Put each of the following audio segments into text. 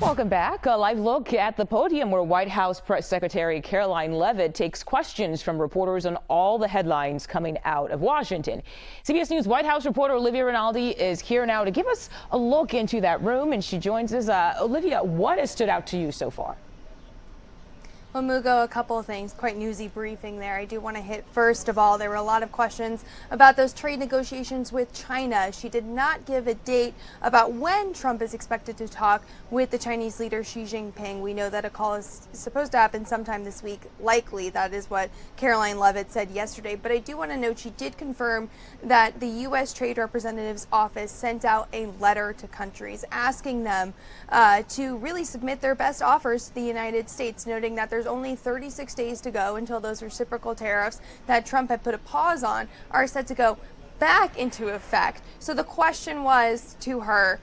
Welcome back. A live look at the podium where White House Press Secretary Karoline Leavitt takes questions from reporters on all the headlines coming out of Washington. CBS News White House reporter Olivia Rinaldi is here now to give us a look into that room, and she joins us. Olivia, what has stood out to you so far? Well, Mugo, a couple of things. Quite newsy briefing there. I do want to hit, first of all, there were a lot of questions about those trade negotiations with China. She did not give a date about when Trump is expected to talk with the Chinese leader Xi Jinping. We know that a call is supposed to happen sometime this week. Likely, that is what Karoline Leavitt said yesterday. But I do want to note she did confirm that the U.S. Trade Representative's office sent out a letter to countries asking them to really submit their best offers to the United States, noting that there's only 36 days to go until those reciprocal tariffs that Trump had put a pause on are set to go back into effect. So the question was to her,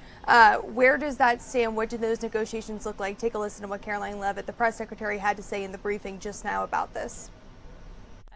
where does that stand? What do those negotiations look like? Take a listen to what Karoline Leavitt, the press secretary, had to say in the briefing just now about this.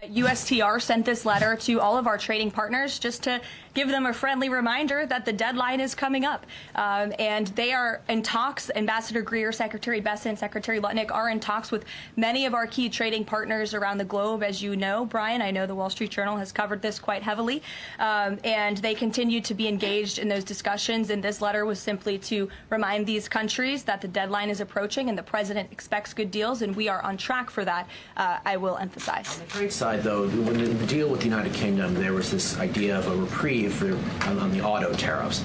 USTR sent this letter to all of our trading partners just to give them a friendly reminder that the deadline is coming up. And they are in talks. Ambassador Greer, Secretary Bessent, Secretary Lutnick are in talks with many of our key trading partners around the globe. As you know, Brian, I know the Wall Street Journal has covered this quite heavily. And they continue to be engaged in those discussions. And this letter was simply to remind these countries that the deadline is approaching and the president expects good deals. And we are on track for that, I will emphasize. On the trade side, though, when the deal with the United Kingdom, there was this idea of a reprieve on the auto tariffs.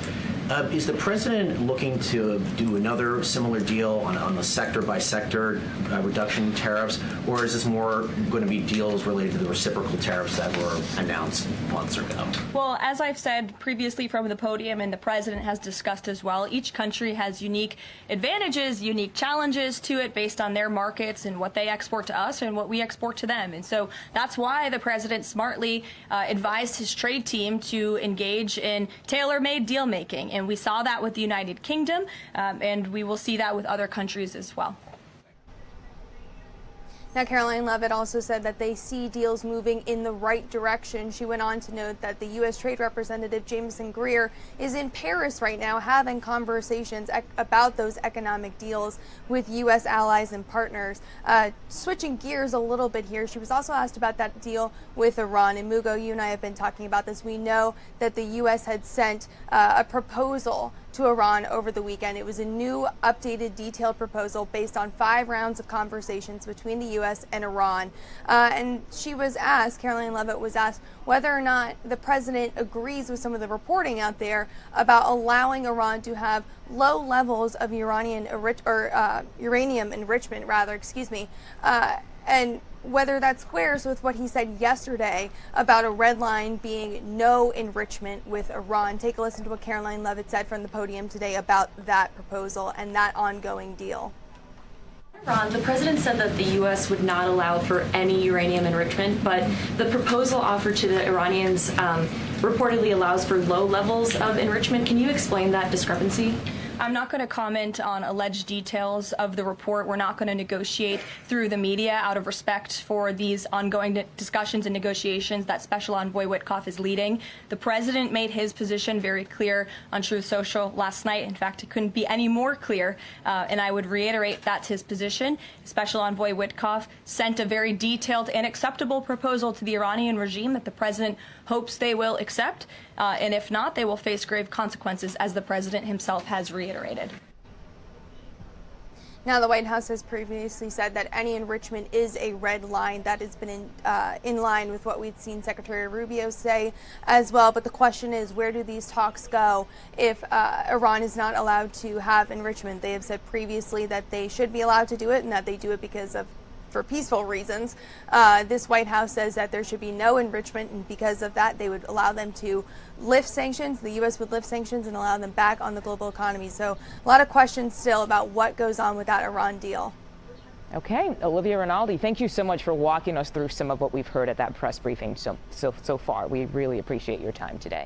Is the president looking to do another similar deal on the sector-by-sector reduction in tariffs, or is this more going to be deals related to the reciprocal tariffs that were announced months ago? Well, as I've said previously from the podium, and the president has discussed as well, each country has unique advantages, unique challenges to it based on their markets and what they export to us and what we export to them. And so that's why the president smartly advised his trade team to engage in tailor-made deal-making. And we saw that with the United Kingdom, and we will see that with other countries as well. Now, Karoline Leavitt also said that they see deals moving in the right direction. She went on to note that the U.S. Trade Representative Jamieson Greer is in Paris right now having conversations about those economic deals with U.S. allies and partners. Switching gears a little bit here, she was also asked about that deal with Iran. And Mugo, you and I have been talking about this. We know that the U.S. had sent a proposal to Iran over the weekend. It was a new, updated, detailed proposal based on 5 rounds of conversations between the U.S. and Iran. And she was asked, Karoline Leavitt was asked, whether or not the president agrees with some of the reporting out there about allowing Iran to have low levels of uranium enrichment, and whether that squares with what he said yesterday about a red line being no enrichment with Iran. Take a listen to what Karoline Leavitt said from the podium today about that proposal and that ongoing deal. Iran, the president said that the U.S. would not allow for any uranium enrichment, but the proposal offered to the Iranians reportedly allows for low levels of enrichment. Can you explain that discrepancy? I'm not going to comment on alleged details of the report. We're not going to negotiate through the media out of respect for these ongoing discussions and negotiations that Special Envoy Witkoff is leading. The president made his position very clear on Truth Social last night. In fact, it couldn't be any more clear, and I would reiterate that's his position. Special Envoy Witkoff sent a very detailed and acceptable proposal to the Iranian regime that the president hopes they will accept, and if not, they will face grave consequences, as the president himself has reiterated. Now, the White House has previously said that any enrichment is a red line. That has been in line with what we'd seen Secretary Rubio say as well. But the question is, where do these talks go if Iran is not allowed to have enrichment? They have said previously that they should be allowed to do it and that they do it for peaceful reasons. This White House says that there should be no enrichment, and because of that, they would allow them to lift sanctions. The U.S. would lift sanctions and allow them back on the global economy. So a lot of questions still about what goes on with that Iran deal. Okay, Olivia Rinaldi, thank you so much for walking us through some of what we've heard at that press briefing so far. We really appreciate your time today.